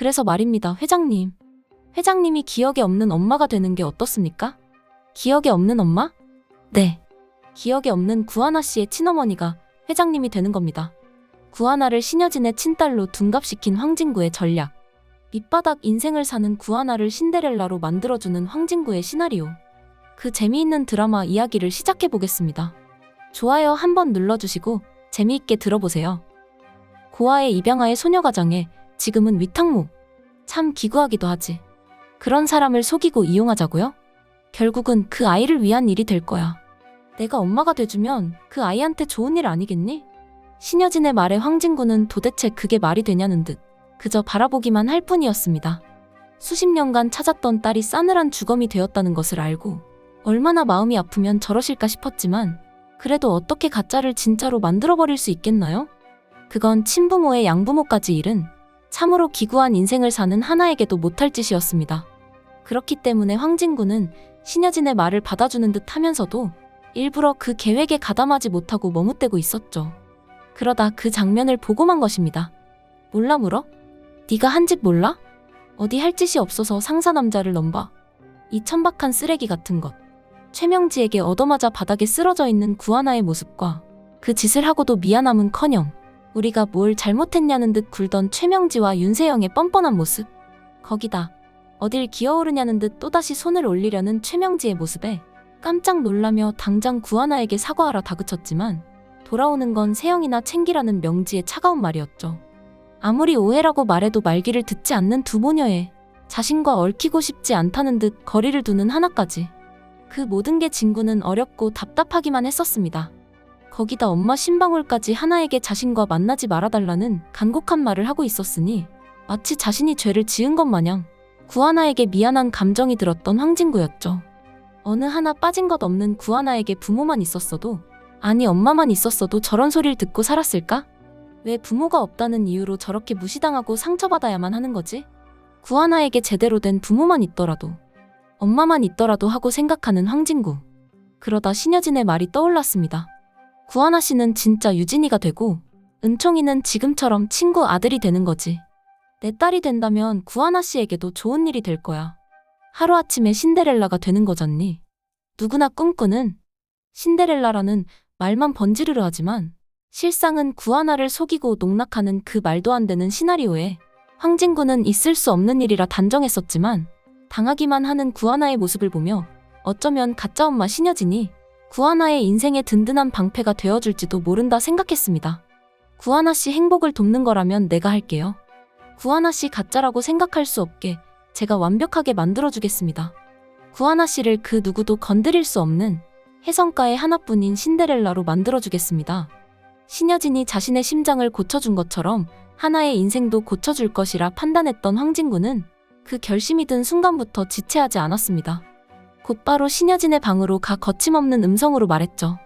그래서 말입니다, 회장님. 회장님이 기억에 없는 엄마가 되는 게 어떻습니까? 기억에 없는 엄마? 네. 기억에 없는 구하나 씨의 친어머니가 회장님이 되는 겁니다. 구하나를 신여진의 친딸로 둔갑시킨 황진구의 전략. 밑바닥 인생을 사는 구하나를 신데렐라로 만들어주는 황진구의 시나리오. 그 재미있는 드라마 이야기를 시작해보겠습니다. 좋아요 한번 눌러주시고 재미있게 들어보세요. 고아의 입양아의 소녀가장에 지금은 위탁무. 참 기구하기도 하지. 그런 사람을 속이고 이용하자고요? 결국은 그 아이를 위한 일이 될 거야. 내가 엄마가 돼주면 그 아이한테 좋은 일 아니겠니? 신여진의 말에 황진구는 도대체 그게 말이 되냐는 듯 그저 바라보기만 할 뿐이었습니다. 수십 년간 찾았던 딸이 싸늘한 주검이 되었다는 것을 알고 얼마나 마음이 아프면 저러실까 싶었지만 그래도 어떻게 가짜를 진짜로 만들어버릴 수 있겠나요? 그건 친부모의 양부모까지 잃은 참으로 기구한 인생을 사는 하나에게도 못할 짓이었습니다. 그렇기 때문에 황진구는 신여진의 말을 받아주는 듯 하면서도 일부러 그 계획에 가담하지 못하고 머뭇대고 있었죠. 그러다 그 장면을 보고만 것입니다. 몰라 물어? 네가 한 짓 몰라? 어디 할 짓이 없어서 상사남자를 넘봐. 이 천박한 쓰레기 같은 것. 최명지에게 얻어맞아 바닥에 쓰러져 있는 구하나의 모습과 그 짓을 하고도 미안함은커녕 우리가 뭘 잘못했냐는 듯 굴던 최명지와 윤세영의 뻔뻔한 모습. 거기다 어딜 기어오르냐는 듯 또다시 손을 올리려는 최명지의 모습에 깜짝 놀라며 당장 구하나에게 사과하라 다그쳤지만 돌아오는 건 세영이나 챙기라는 명지의 차가운 말이었죠. 아무리 오해라고 말해도 말귀를 듣지 않는 두 모녀의 자신과 얽히고 싶지 않다는 듯 거리를 두는 하나까지. 그 모든 게 진구는 어렵고 답답하기만 했었습니다. 거기다 엄마 신방울까지 하나에게 자신과 만나지 말아달라는 간곡한 말을 하고 있었으니 마치 자신이 죄를 지은 것 마냥 구하나에게 미안한 감정이 들었던 황진구였죠. 어느 하나 빠진 것 없는 구하나에게 부모만 있었어도 아니 엄마만 있었어도 저런 소리를 듣고 살았을까? 왜 부모가 없다는 이유로 저렇게 무시당하고 상처받아야만 하는 거지? 구하나에게 제대로 된 부모만 있더라도 엄마만 있더라도 하고 생각하는 황진구. 그러다 신여진의 말이 떠올랐습니다. 구하나 씨는 진짜 유진이가 되고 은총이는 지금처럼 친구 아들이 되는 거지. 내 딸이 된다면 구하나 씨에게도 좋은 일이 될 거야. 하루아침에 신데렐라가 되는 거잖니. 누구나 꿈꾸는 신데렐라라는 말만 번지르르 하지만 실상은 구하나를 속이고 농락하는 그 말도 안 되는 시나리오에 황진구는 있을 수 없는 일이라 단정했었지만 당하기만 하는 구하나의 모습을 보며 어쩌면 가짜 엄마 신여진이 구하나의 인생의 든든한 방패가 되어줄지도 모른다 생각했습니다. 구하나 씨 행복을 돕는 거라면 내가 할게요. 구하나 씨 가짜라고 생각할 수 없게 제가 완벽하게 만들어주겠습니다. 구하나 씨를 그 누구도 건드릴 수 없는 해성가의 하나뿐인 신데렐라로 만들어주겠습니다. 신여진이 자신의 심장을 고쳐준 것처럼 하나의 인생도 고쳐줄 것이라 판단했던 황진구는 그 결심이 든 순간부터 지체하지 않았습니다. 곧바로 신여진의 방으로 가 거침없는 음성으로 말했죠.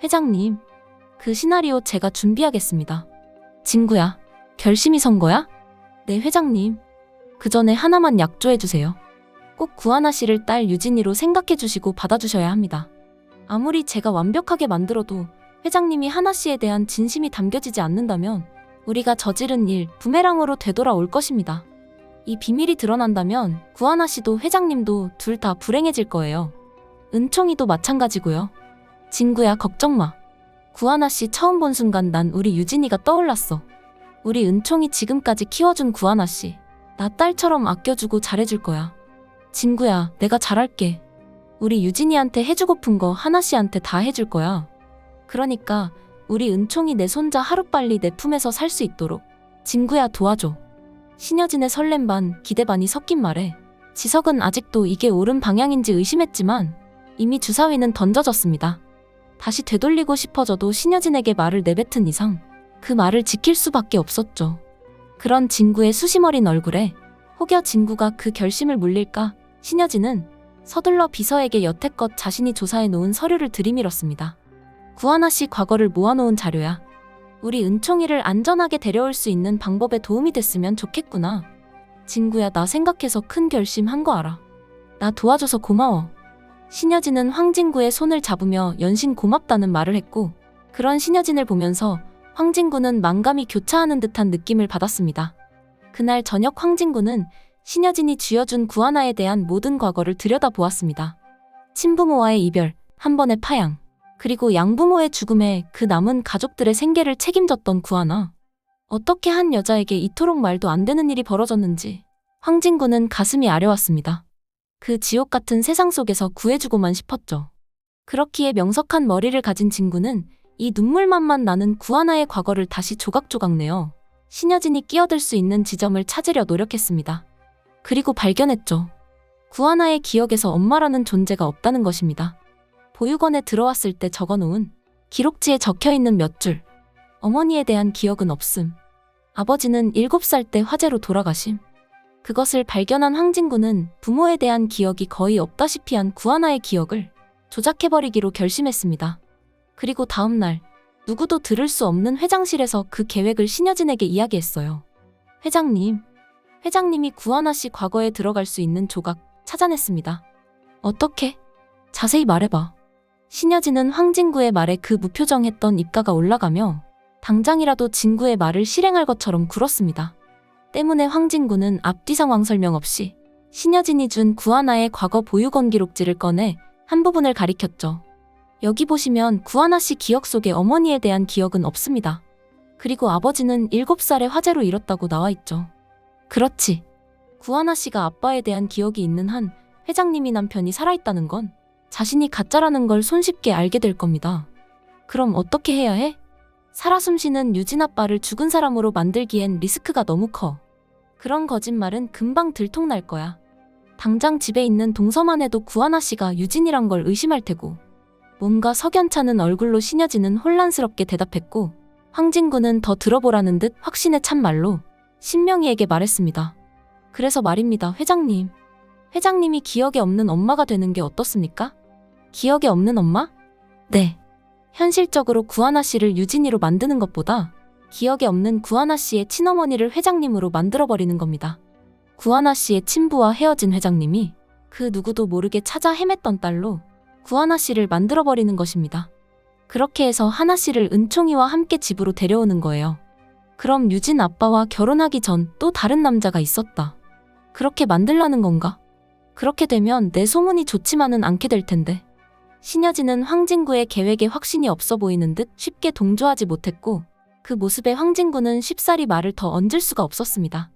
회장님, 그 시나리오 제가 준비하겠습니다. 진구야, 결심이 선 거야? 네 회장님. 그 전에 하나만 약조해주세요. 꼭 구하나 씨를 딸 유진이로 생각해주시고 받아주셔야 합니다. 아무리 제가 완벽하게 만들어도 회장님이 하나 씨에 대한 진심이 담겨지지 않는다면 우리가 저지른 일 부메랑으로 되돌아올 것입니다. 이 비밀이 드러난다면 구하나 씨도 회장님도 둘 다 불행해질 거예요. 은총이도 마찬가지고요. 진구야 걱정 마. 구하나 씨 처음 본 순간 난 우리 유진이가 떠올랐어. 우리 은총이 지금까지 키워준 구하나 씨. 나 딸처럼 아껴주고 잘해줄 거야. 진구야 내가 잘할게. 우리 유진이한테 해주고픈 거 하나 씨한테 다 해줄 거야. 그러니까 우리 은총이 내 손자 하루빨리 내 품에서 살 수 있도록 진구야 도와줘. 신여진의 설렘 반 기대 반이 섞인 말에 지석은 아직도 이게 옳은 방향인지 의심했지만 이미 주사위는 던져졌습니다. 다시 되돌리고 싶어져도 신여진에게 말을 내뱉은 이상 그 말을 지킬 수밖에 없었죠. 그런 진구의 수심 어린 얼굴에 혹여 진구가 그 결심을 물릴까 신여진은 서둘러 비서에게 여태껏 자신이 조사해 놓은 서류를 들이밀었습니다. 구하나 씨 과거를 모아놓은 자료야. 우리 은총이를 안전하게 데려올 수 있는 방법에 도움이 됐으면 좋겠구나. 진구야 나 생각해서 큰 결심 한 거 알아. 나 도와줘서 고마워. 신여진은 황진구의 손을 잡으며 연신 고맙다는 말을 했고 그런 신여진을 보면서 황진구는 만감이 교차하는 듯한 느낌을 받았습니다. 그날 저녁 황진구는 신여진이 쥐어준 구하나에 대한 모든 과거를 들여다보았습니다. 친부모와의 이별, 한 번의 파양, 그리고 양부모의 죽음에 그 남은 가족들의 생계를 책임졌던 구하나. 어떻게 한 여자에게 이토록 말도 안 되는 일이 벌어졌는지 황진구는 가슴이 아려왔습니다. 그 지옥 같은 세상 속에서 구해주고만 싶었죠. 그렇기에 명석한 머리를 가진 진구는 이 눈물만만 나는 구하나의 과거를 다시 조각조각 내어 신여진이 끼어들 수 있는 지점을 찾으려 노력했습니다. 그리고 발견했죠. 구하나의 기억에서 엄마라는 존재가 없다는 것입니다. 보육원에 들어왔을 때 적어놓은 기록지에 적혀있는 몇 줄. 어머니에 대한 기억은 없음. 아버지는 7살 때 화재로 돌아가심. 그것을 발견한 황진구는 부모에 대한 기억이 거의 없다시피 한 구하나의 기억을 조작해버리기로 결심했습니다. 그리고 다음 날 누구도 들을 수 없는 회장실에서 그 계획을 신여진에게 이야기했어요. 회장님이 구하나 씨 과거에 들어갈 수 있는 조각 찾아냈습니다. 어떻게? 자세히 말해봐. 신여진은 황진구의 말에 그 무표정했던 입가가 올라가며 당장이라도 진구의 말을 실행할 것처럼 굴었습니다. 때문에 황진구는 앞뒤 상황 설명 없이 신여진이 준 구하나의 과거 보육원 기록지를 꺼내 한 부분을 가리켰죠. 여기 보시면 구하나 씨 기억 속에 어머니에 대한 기억은 없습니다. 그리고 아버지는 7살에 화재로 잃었다고 나와 있죠. 그렇지. 구하나 씨가 아빠에 대한 기억이 있는 한 회장님이 남편이 살아있다는 건 자신이 가짜라는 걸 손쉽게 알게 될 겁니다. 그럼 어떻게 해야 해? 살아 숨쉬는 유진 아빠를 죽은 사람으로 만들기엔 리스크가 너무 커. 그런 거짓말은 금방 들통날 거야. 당장 집에 있는 동서만 해도 구하나 씨가 유진이란 걸 의심할 테고. 뭔가 석연찮은 얼굴로 신여진은 혼란스럽게 대답했고 황진구는 더 들어보라는 듯 확신에 찬 말로 신명희에게 말했습니다. 그래서 말입니다, 회장님. 회장님이 기억에 없는 엄마가 되는 게 어떻습니까? 기억에 없는 엄마? 네. 현실적으로 구하나 씨를 유진이로 만드는 것보다 기억에 없는 구하나 씨의 친어머니를 회장님으로 만들어버리는 겁니다. 구하나 씨의 친부와 헤어진 회장님이 그 누구도 모르게 찾아 헤맸던 딸로 구하나 씨를 만들어버리는 것입니다. 그렇게 해서 하나 씨를 은총이와 함께 집으로 데려오는 거예요. 그럼 유진 아빠와 결혼하기 전 또 다른 남자가 있었다. 그렇게 만들라는 건가? 그렇게 되면 내 소문이 좋지만은 않게 될 텐데. 신여진은 황진구의 계획에 확신이 없어 보이는 듯 쉽게 동조하지 못했고 그 모습에 황진구는 쉽사리 말을 더 얹을 수가 없었습니다.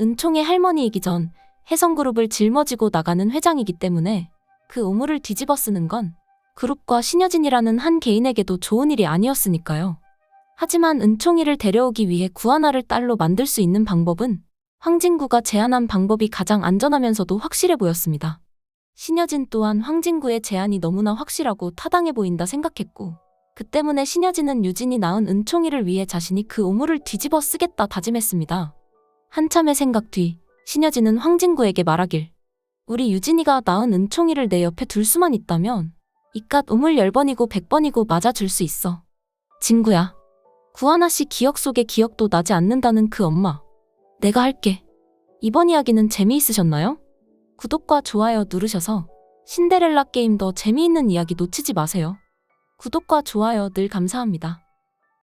은총의 할머니이기 전 혜성그룹을 짊어지고 나가는 회장이기 때문에 그 오물을 뒤집어 쓰는 건 그룹과 신여진이라는 한 개인에게도 좋은 일이 아니었으니까요. 하지만 은총이를 데려오기 위해 구하나를 딸로 만들 수 있는 방법은 황진구가 제안한 방법이 가장 안전하면서도 확실해 보였습니다. 신여진 또한 황진구의 제안이 너무나 확실하고 타당해 보인다 생각했고 그 때문에 신여진은 유진이 낳은 은총이를 위해 자신이 그 오물을 뒤집어 쓰겠다 다짐했습니다. 한참의 생각 뒤 신여진은 황진구에게 말하길 우리 유진이가 낳은 은총이를 내 옆에 둘 수만 있다면 이깟 오물 10번이고 100번이고 맞아줄 수 있어. 진구야. 구하나 씨 기억 속에 기억도 나지 않는다는 그 엄마. 내가 할게. 이번 이야기는 재미있으셨나요? 구독과 좋아요 누르셔서 신데렐라 게임 더 재미있는 이야기 놓치지 마세요. 구독과 좋아요 늘 감사합니다.